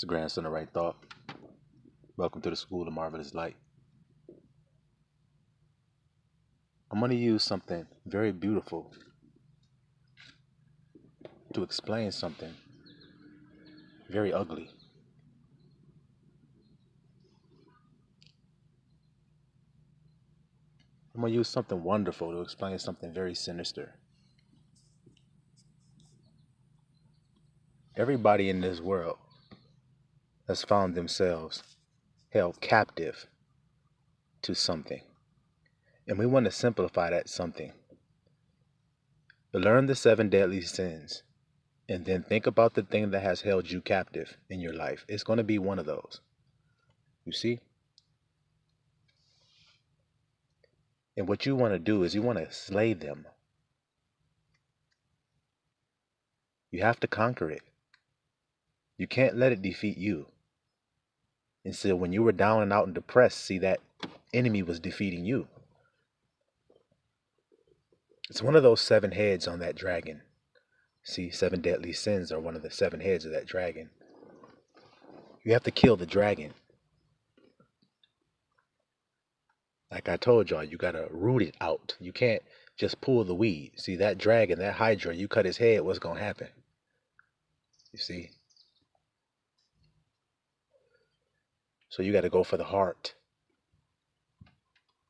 the grandson of right thought. Welcome to the School of Marvelous Light. I'm going to use something very beautiful to explain something very ugly. I'm going to use something wonderful to explain something very sinister. Everybody in this world has found themselves held captive to something. And we want to simplify that something. Learn the 7 deadly sins and then think about the thing that has held you captive in your life. It's going to be one of those. You see? And what you want to do is you want to slay them. You have to conquer it. You can't let it defeat you. And so when you were down and out and depressed, see, that enemy was defeating you. It's one of those 7 heads on that dragon. See, 7 deadly sins are one of the 7 heads of that dragon. You have to kill the dragon. Like I told y'all, you got to root it out. You can't just pull the weed. See, that dragon, that hydra, you cut his head, what's going to happen? You see? So you got to go for the heart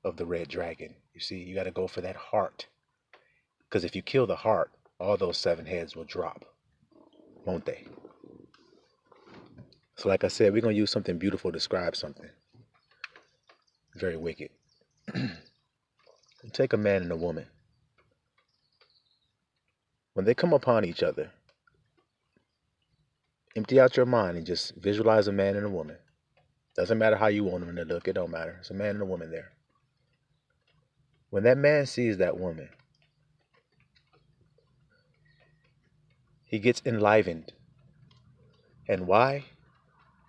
of the red dragon. You see, you got to go for that heart. Because if you kill the heart, all those 7 heads will drop, won't they? So like I said, we're going to use something beautiful to describe something very wicked. Take a man and a woman. When they come upon each other, empty out your mind and just visualize a man and a woman. Doesn't matter how you want them to look, it don't matter. It's a man and a woman there. When that man sees that woman, he gets enlivened. And why?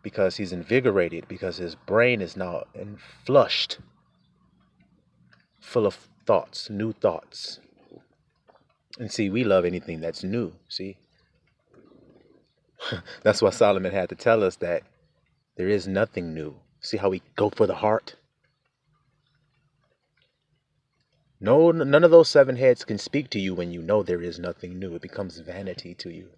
Because he's invigorated, because his brain is now flushed, full of thoughts, new thoughts. And see, we love anything that's new, see? That's why Solomon had to tell us that there is nothing new. See how we go for the heart? No, none of those 7 heads can speak to you when you know there is nothing new. It becomes vanity to you.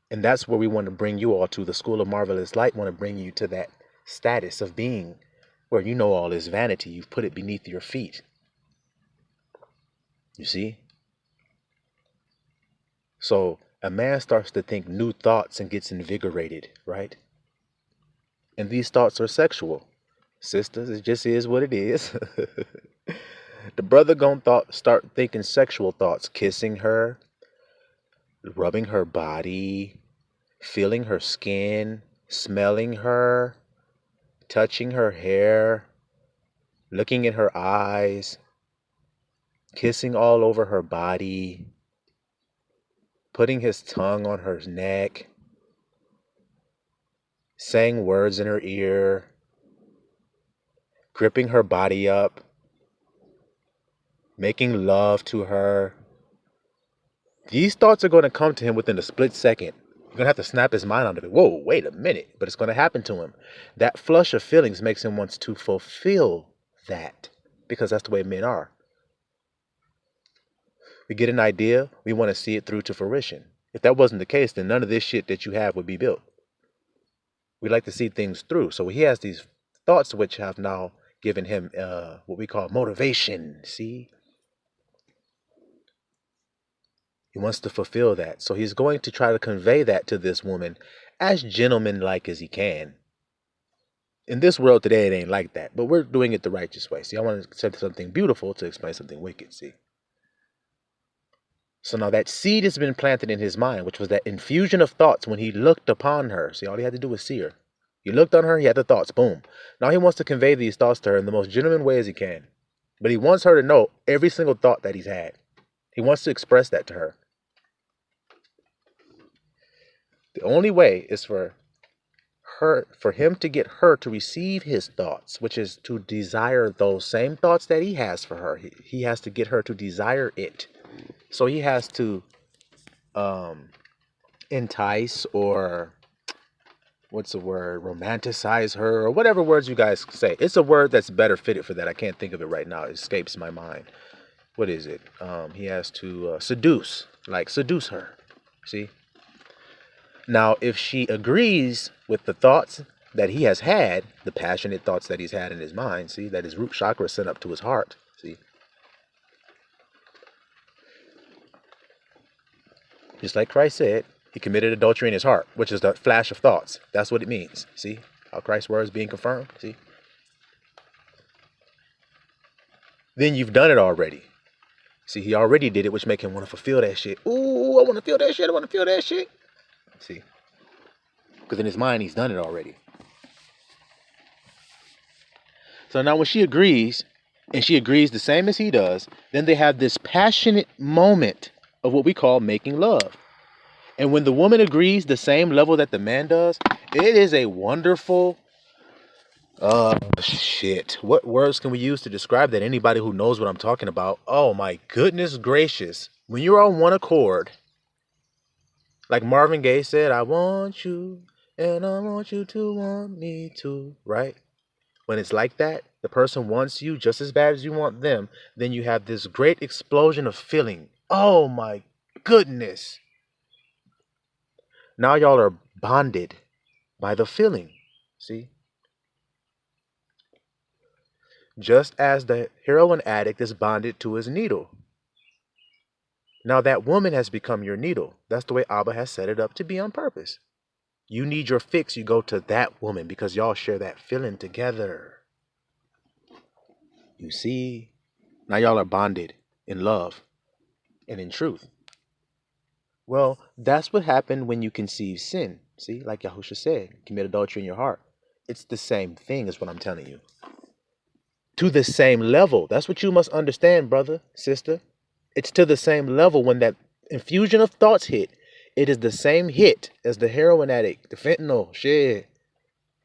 And that's where we want to bring you all to. The School of Marvelous Light want to bring you to that status of being where you know all is vanity. You've put it beneath your feet. You see? So a man starts to think new thoughts and gets invigorated, right? And these thoughts are sexual. Sisters, it just is what it is. The brother gonna start thinking sexual thoughts, kissing her, rubbing her body, feeling her skin, smelling her, touching her hair, looking in her eyes, kissing all over her body, putting his tongue on her neck, saying words in her ear, gripping her body up, making love to her. These thoughts are going to come to him within a split second. You're going to have to snap his mind out of it. Whoa, wait a minute. But it's going to happen to him. That flush of feelings makes him want to fulfill that, because that's the way men are. We get an idea, we want to see it through to fruition. If that wasn't the case, then none of this shit that you have would be built. We like to see things through. So he has these thoughts which have now given him what we call motivation. See? He wants to fulfill that. So he's going to try to convey that to this woman as gentlemanlike as he can. In this world today, it ain't like that. But we're doing it the righteous way. See, I want to say something beautiful to explain something wicked. See? So now that seed has been planted in his mind, which was that infusion of thoughts when he looked upon her. See, all he had to do was see her. He looked on her, he had the thoughts, boom. Now he wants to convey these thoughts to her in the most genuine way as he can. But he wants her to know every single thought that he's had. He wants to express that to her. The only way is for him to get her to receive his thoughts, which is to desire those same thoughts that he has for her. He has to get her to desire it. So he has to entice or what's the word? Romanticize her, or whatever words you guys say. It's a word that's better fitted for that. I can't think of it right now. It escapes my mind. What is it? He has to seduce, like seduce her. See? Now, if she agrees with the thoughts that he has had, the passionate thoughts that he's had in his mind, see, that his root chakra sent up to his heart, see? Just like Christ said, he committed adultery in his heart, which is the flash of thoughts. That's what it means. See how Christ's word is being confirmed? See? Then you've done it already. See, he already did it, which make him want to fulfill that shit. Ooh, I want to feel that shit. I want to feel that shit. See? Because in his mind, he's done it already. So now when she agrees, and she agrees the same as he does, then they have this passionate moment of what we call making love. And when the woman agrees the same level that the man does, it is a wonderful, shit. What words can we use to describe that? Anybody who knows what I'm talking about. Oh my goodness gracious. When you're on one accord, like Marvin Gaye said, I want you and I want you to want me too, right? When it's like that, the person wants you just as bad as you want them, then you have this great explosion of feeling. Oh my goodness. Now y'all are bonded by the feeling, see? Just as the heroin addict is bonded to his needle. Now that woman has become your needle. That's the way Abba has set it up to be on purpose. You need your fix, you go to that woman because y'all share that feeling together. You see? Now y'all are bonded in love and in truth. Well, that's what happened when you conceive sin. See, like Yahusha said, commit adultery in your heart. It's the same thing is what I'm telling you. To the same level. That's what you must understand, brother, sister. It's to the same level when that infusion of thoughts hit. It is the same hit as the heroin addict, the fentanyl, shit.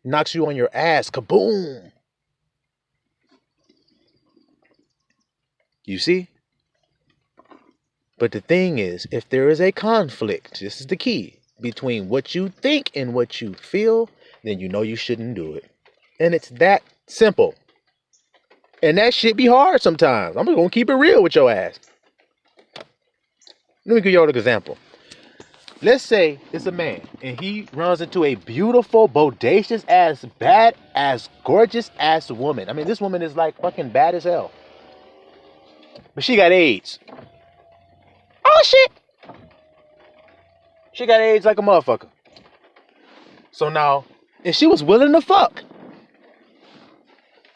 Knocks you on your ass, kaboom. You see? But the thing is, if there is a conflict, this is the key, between what you think and what you feel, then you know you shouldn't do it. And it's that simple. And that shit be hard sometimes. I'm just going to keep it real with your ass. Let me give you all an example. Let's say it's a man and he runs into a beautiful, bodacious ass, bad ass, gorgeous ass woman. I mean, this woman is like fucking bad as hell. But she got AIDS. Oh shit. She got AIDS like a motherfucker. So now, and she was willing to fuck.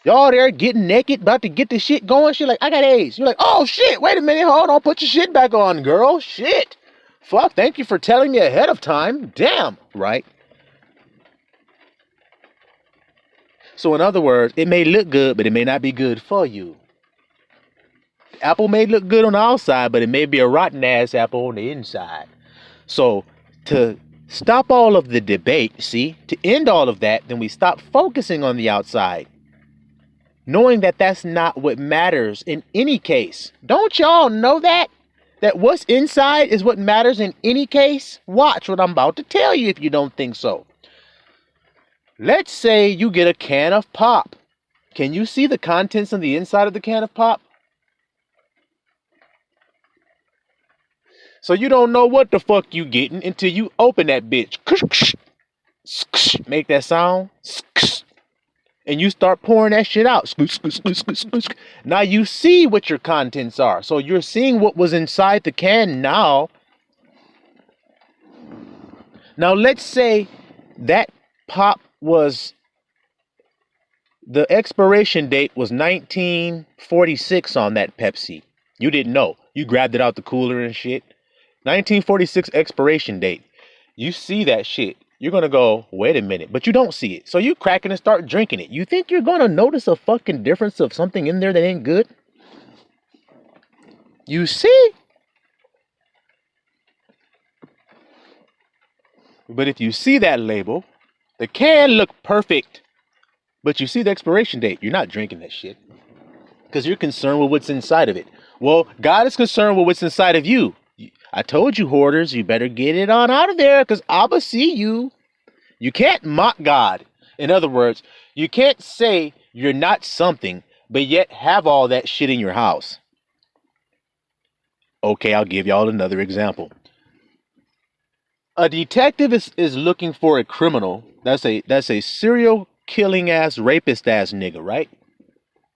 Y'all there getting naked, about to get the shit going. She like, I got AIDS. You're like, oh shit, wait a minute, hold on, put your shit back on, girl. Shit. Fuck, thank you for telling me ahead of time. Damn, right? So in other words, it may look good, but it may not be good for you. Apple may look good on the outside, but it may be a rotten ass apple on the inside. So to stop all of the debate, see, to end all of that, then we stop focusing on the outside. Knowing that that's not what matters in any case. Don't y'all know that? That what's inside is what matters in any case? Watch what I'm about to tell you if you don't think so. Let's say you get a can of pop. Can you see the contents on the inside of the can of pop? So you don't know what the fuck you getting until you open that bitch. Make that sound. And you start pouring that shit out. Now you see what your contents are. So you're seeing what was inside the can now. Now let's say that pop was, the expiration date was 1946 on that Pepsi. You didn't know. You grabbed it out the cooler and shit. 1946 expiration date. You see that shit. You're going to go, wait a minute, but you don't see it. So you crack it and start drinking it. You think you're going to notice a fucking difference of something in there that ain't good? You see? But if you see that label, the can look perfect, but you see the expiration date, you're not drinking that shit because you're concerned with what's inside of it. Well, God is concerned with what's inside of you. I told you, hoarders, you better get it on out of there because Abba see you. You can't mock God. In other words, you can't say you're not something, but yet have all that shit in your house. Okay, I'll give y'all another example. A detective is looking for a criminal. That's a serial killing ass rapist ass nigga, right?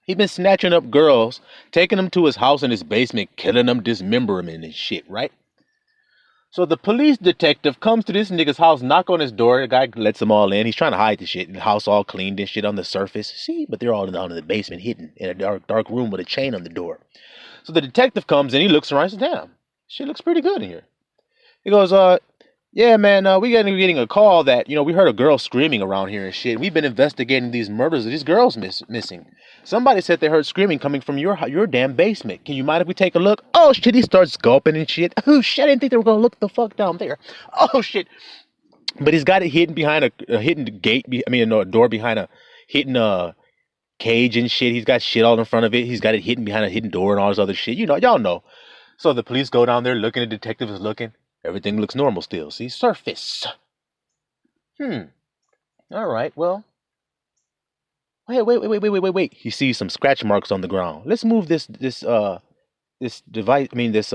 He been snatching up girls, taking them to his house in his basement, killing them, dismembering them and shit, right? So the police detective comes to this nigga's house, knock on his door. The guy lets them all in. He's trying to hide the shit. The house all cleaned and shit on the surface. See, but they're all down in the basement, hidden in a dark room with a chain on the door. So the detective comes in. He looks around. He says, "Damn, shit looks pretty good in here." He goes, yeah, man, we getting a call that, we heard a girl screaming around here and shit. We've been investigating these murders of these girls missing. Somebody said they heard screaming coming from your damn basement. Can you mind if we take a look?" Oh, shit, he starts gulping and shit. Oh, shit, I didn't think they were going to look the fuck down there. Oh, shit. But he's got it hidden behind a hidden gate, a door behind a hidden cage and shit. He's got shit all in front of it. He's got it hidden behind a hidden door and all this other shit. Y'all know. So the police go down there looking, the detective is looking. Everything looks normal still. See, surface. All right, well. Wait. You see some scratch marks on the ground. Let's move this device, this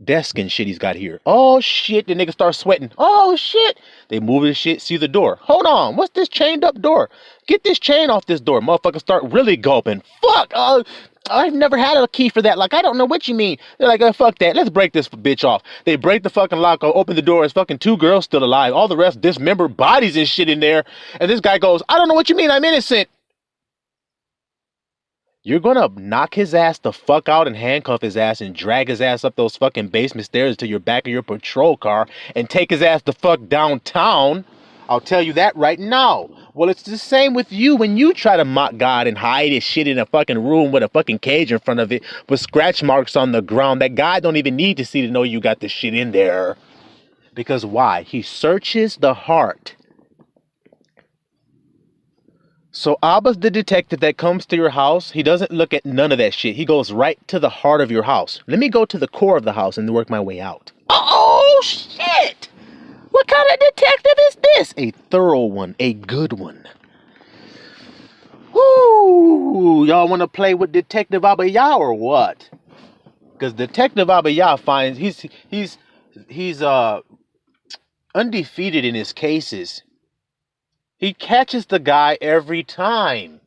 desk and shit he's got here. Oh shit, the nigga starts sweating. Oh shit. They move this shit, see the door. Hold on, what's this chained up door? Get this chain off this door. Motherfuckers start really gulping. Fuck, I've never had a key for that. Like, I don't know what you mean. They're like, fuck that. Let's break this bitch off. They break the fucking lock, open the door. There's fucking 2 girls still alive. All the rest dismembered bodies and shit in there. And this guy goes, "I don't know what you mean. I'm innocent." You're gonna knock his ass the fuck out and handcuff his ass and drag his ass up those fucking basement stairs to your back of your patrol car and take his ass the fuck downtown. I'll tell you that right now. Well, it's the same with you when you try to mock God and hide his shit in a fucking room with a fucking cage in front of it with scratch marks on the ground that God don't even need to see to know you got the shit in there. Because why? He searches the heart. So Abba's the detective that comes to your house. He doesn't look at none of that shit. He goes right to the heart of your house. Let me go to the core of the house and work my way out. Oh, shit! What kind of detective is this? A thorough one. A good one. Woo! Y'all want to play with Detective Abayah or what? Because Detective Abayah finds he's undefeated in his cases. He catches the guy every time.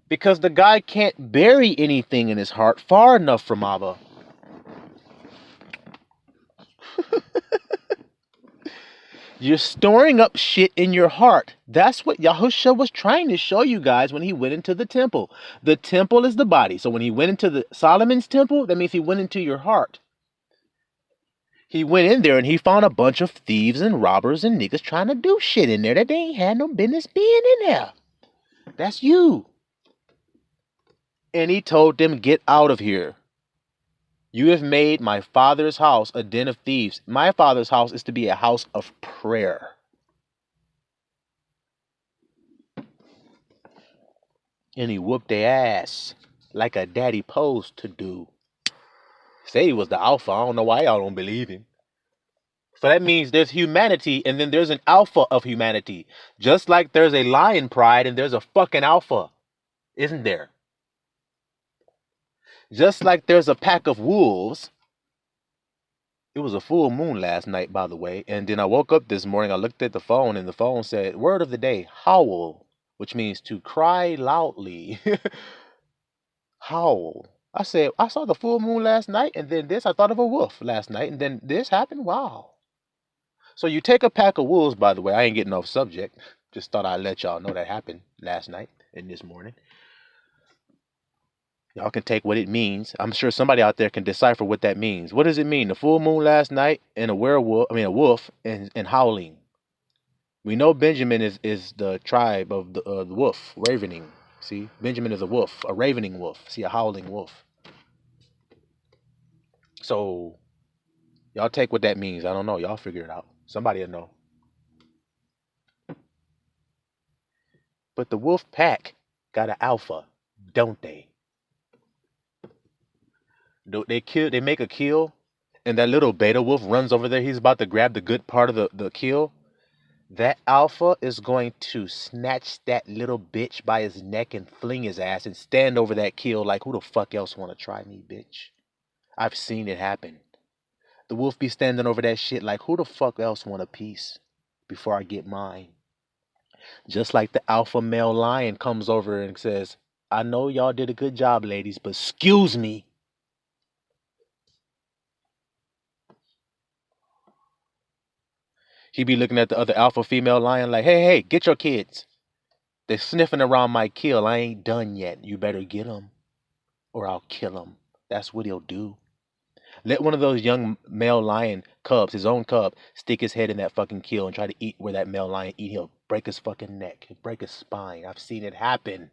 Because the guy can't bury anything in his heart far enough from Abba. You're storing up shit in your heart. That's what Yahusha was trying to show you guys when he went into the temple. The temple is the body. So when he went into the Solomon's temple, that means he went into your heart. He went in there and he found a bunch of thieves and robbers and niggas trying to do shit in there that they ain't had no business being in there. That's you. And he told them, "Get out of here. You have made my father's house a den of thieves. My father's house is to be a house of prayer." And he whooped their ass like a daddy posed to do. Say he was the alpha. I don't know why y'all don't believe him. So that means there's humanity and then there's an alpha of humanity. Just like there's a lion pride and there's a fucking alpha. Isn't there? Just like there's a pack of wolves. It was a full moon last night, by the way. And then I woke up this morning. I looked at the phone and the phone said, word of the day, howl, which means to cry loudly. Howl. I said, I saw the full moon last night, and then this, I thought of a wolf last night, and then this happened. Wow. So you take a pack of wolves, by the way. I ain't getting off subject. Just thought I'd let y'all know that happened last night and this morning. Y'all can take what it means. I'm sure somebody out there can decipher what that means. What does it mean? The full moon last night and a wolf and howling. We know Benjamin is the tribe of the wolf, ravening. See, Benjamin is a wolf, a ravening wolf. See, a howling wolf. So y'all take what that means. I don't know. Y'all figure it out. Somebody will know. But the wolf pack got an alpha, don't they? They make a kill, and that little beta wolf runs over there. He's about to grab the good part of the kill. that alpha is going to snatch that little bitch by his neck and fling his ass and stand over that kill like, who the fuck else want to try me, bitch? I've seen it happen. The wolf be standing over that shit like, who the fuck else want a piece before I get mine? Just like the alpha male lion comes over and says, I know y'all did a good job, ladies, but excuse me. He be looking at the other alpha female lion like, hey, hey, get your kids. They're sniffing around my kill. I ain't done yet. You better get them or I'll kill them. That's what he'll do. Let one of those young male lion cubs, his own cub, stick his head in that fucking kill and try to eat where that male lion eat. He'll break his fucking neck. He'll break his spine. I've seen it happen.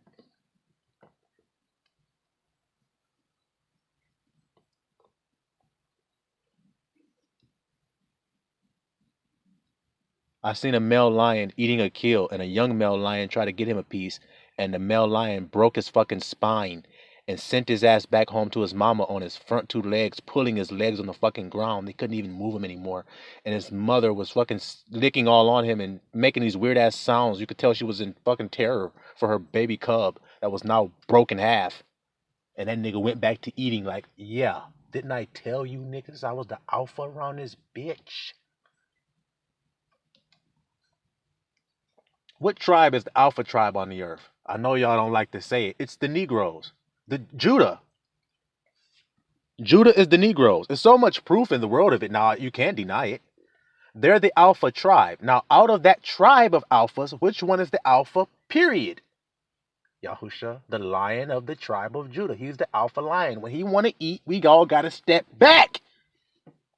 I seen a male lion eating a kill and a young male lion try to get him a piece, and the male lion broke his fucking spine and sent his ass back home to his mama on his front two legs, pulling his legs on the fucking ground. They couldn't even move him anymore. And his mother was fucking licking all on him and making these weird ass sounds. You could tell she was in fucking terror for her baby cub that was now broken half. And that nigga went back to eating like, yeah, didn't I tell you niggas I was the alpha around this bitch? What tribe is the alpha tribe on the earth? I know y'all don't like to say it. It's the Negroes. The Judah. Judah is the Negroes. There's so much proof in the world of it now, you can't deny it. They're the alpha tribe. Now, out of that tribe of alphas, which one is the alpha, period? Yahusha, the lion of the tribe of Judah. He's the alpha lion. When he want to eat, we all got to step back.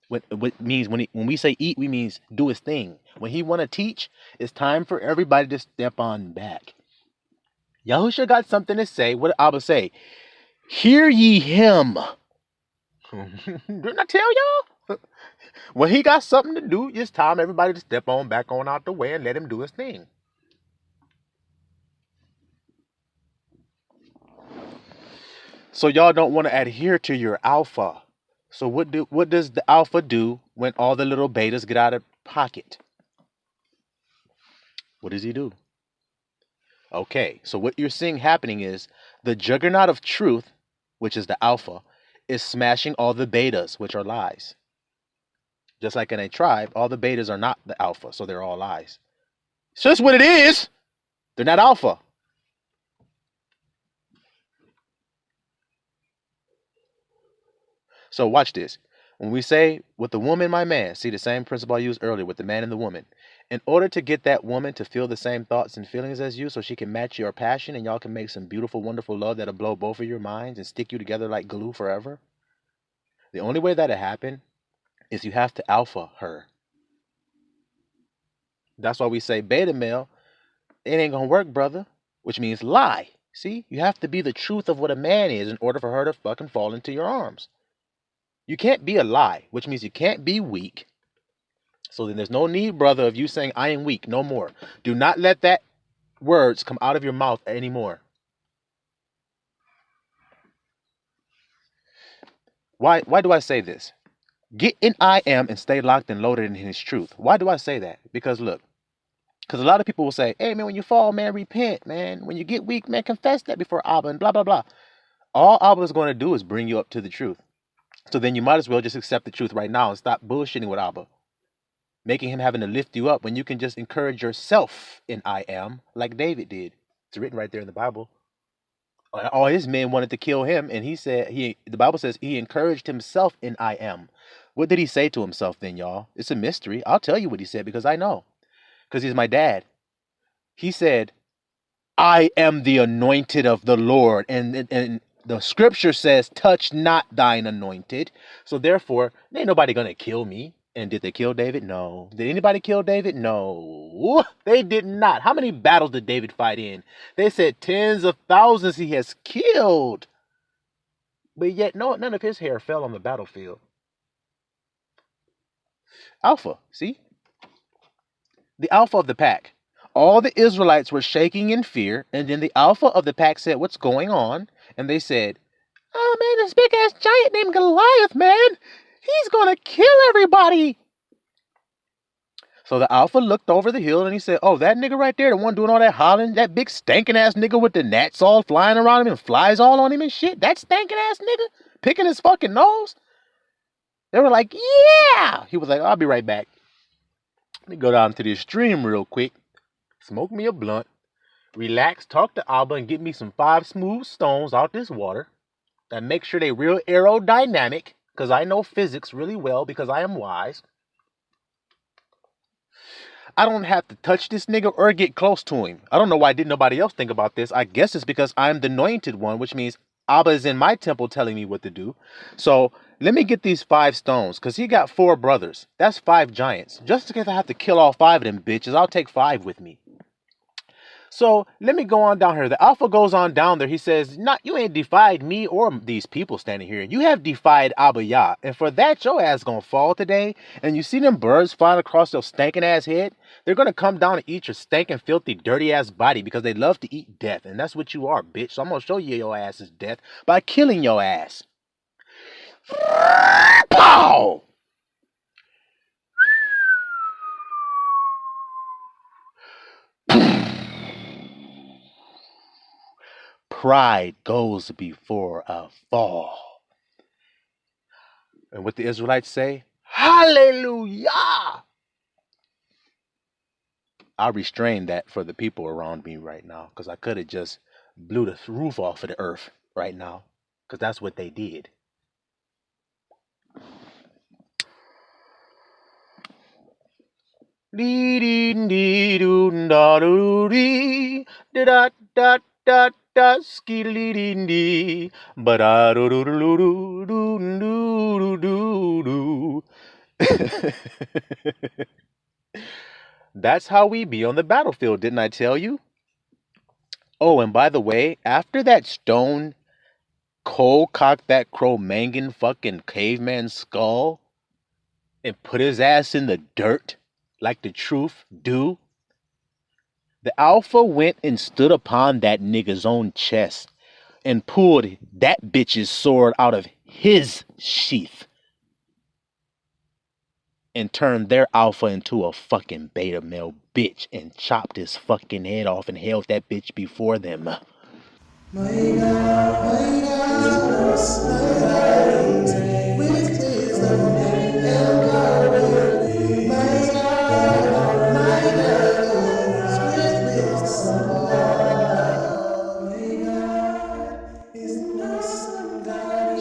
What means when we say eat, we means do his thing. When he want to teach, it's time for everybody to step on back. Yahusha got something to say. What did Abba say? Hear ye him. Didn't I tell y'all? When he got something to do, it's time everybody to step on back on out the way and let him do his thing. So y'all don't want to adhere to your alpha. So what does the alpha do when all the little betas get out of pocket? What does he do? Okay, so what you're seeing happening is the juggernaut of truth, which is the alpha, is smashing all the betas, which are lies. Just like in a tribe, all the betas are not the alpha, so they're all lies. So that's what it is. They're not alpha. So watch this. When we say with the woman, my man, see the same principle I used earlier with the man and the woman. In order to get that woman to feel the same thoughts and feelings as you so she can match your passion and y'all can make some beautiful, wonderful love that'll blow both of your minds and stick you together like glue forever, the only way that'll happen is you have to alpha her. That's why we say beta male, it ain't gonna work, brother, which means lie. See, you have to be the truth of what a man is in order for her to fucking fall into your arms. You can't be a lie, which means you can't be weak. So then there's no need, brother, of you saying I am weak. No more. Do not let that words come out of your mouth anymore. Why do I say this? Get in I am and stay locked and loaded in his truth. Why do I say that? Because look, because a lot of people will say, hey man, when you fall, man, repent, man. When you get weak, man, confess that before Abba and blah blah blah. All Abba is going to do is bring you up to the truth. So then you might as well just accept the truth right now and stop bullshitting with Abba. Making him having to lift you up when you can just encourage yourself in I am, like David did. It's written right there in the Bible. All his men wanted to kill him, and he said the Bible says he encouraged himself in I am. What did he say to himself then, y'all? It's a mystery. I'll tell you what he said because I know. Because he's my dad. He said, I am the anointed of the Lord. And the scripture says, touch not thine anointed. So therefore, ain't nobody going to kill me. And did they kill David? No. Did anybody kill David? No. They did not. How many battles did David fight in? They said tens of thousands he has killed. But yet none of his hair fell on the battlefield. Alpha, see? The alpha of the pack. All the Israelites were shaking in fear, and then the alpha of the pack said, what's going on? And they said, oh man, this big ass giant named Goliath, man. He's gonna kill everybody. So the Alpha looked over the hill and he said, "Oh, that nigga right there, the one doing all that hollering, that big stinking ass nigga with the gnats all flying around him and flies all on him and shit, that stinking ass nigga picking his fucking nose." They were like, "Yeah." He was like, "I'll be right back. Let me go down to the stream real quick, smoke me a blunt, relax, talk to Abba, and get me some 5 smooth stones out this water. And make sure they real aerodynamic, because I know physics really well because I am wise. I don't have to touch this nigga or get close to him." I don't know why didn't nobody else think about this. I guess it's because I'm the anointed one, which means Abba is in my temple telling me what to do. So let me get these 5 stones, because he got 4 brothers. That's 5 giants. Just in case I have to kill all 5 of them bitches, I'll take 5 with me. So let me go on down here. The Alpha goes on down there. He says, "Not you ain't defied me or these people standing here. You have defied Abba Yah. And for that, your ass gonna fall today. And you see them birds flying across your stinking ass head? They're gonna come down and eat your stinking, filthy, dirty ass body because they love to eat death. And that's what you are, bitch. So I'm gonna show you your ass is death by killing your ass." Pow! Pride goes before a fall. And what the Israelites say? Hallelujah! I restrain that for the people around me right now, because I could have just blew the roof off of the earth right now, because that's what they did. Dee dee dee doo da doo dee da da da da skidly dee dee ba da doo doo doo doo doo doo doo doo. That's how we be on the battlefield, didn't I tell you? Oh, and by the way, after that stone Cole cocked that Cro-Magnon fucking caveman skull and put his ass in the dirt like the truth do, the Alpha went and stood upon that nigga's own chest and pulled that bitch's sword out of his sheath and turned their Alpha into a fucking beta male bitch and chopped his fucking head off and held that bitch before them.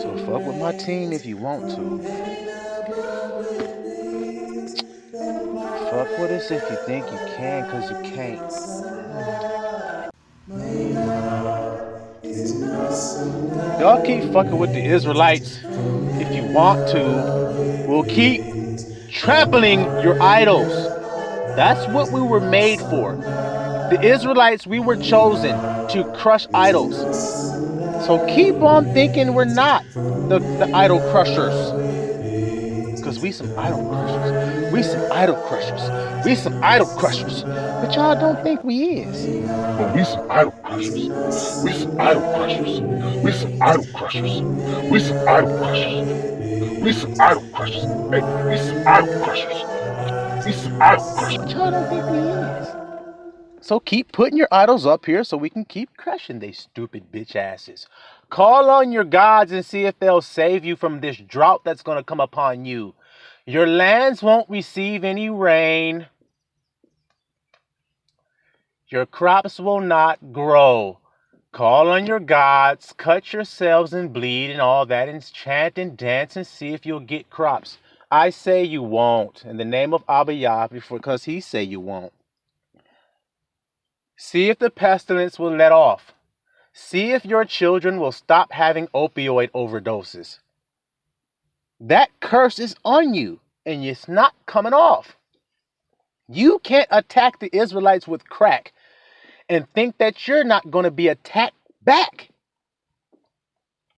So fuck with my team if you want to. Fuck with us if you think you can, cause you can't. Y'all keep fucking with the Israelites if you want to. We'll keep trampling your idols. That's what we were made for. The Israelites, we were chosen to crush idols. So keep on thinking we're not the idol crushers. Because we some idol crushers. We some idol crushers. We some idol crushers. But y'all don't think we is. But we some idol crushers. We some idol crushers. We some idol crushers. We some idol crushers. We some idol crushers. Hey, we some idol crushers. We some idol crushers. But y'all don't think we is. So keep putting your idols up here so we can keep crushing these stupid bitch asses. Call on your gods and see if they'll save you from this drought that's going to come upon you. Your lands won't receive any rain. Your crops will not grow. Call on your gods, cut yourselves and bleed and all that, and chant and dance and see if you'll get crops. I say you won't, in the name of Abba Yah, because he say you won't. See if the pestilence will let off. See if your children will stop having opioid overdoses. That curse is on you, and it's not coming off. You can't attack the Israelites with crack and think that you're not going to be attacked back.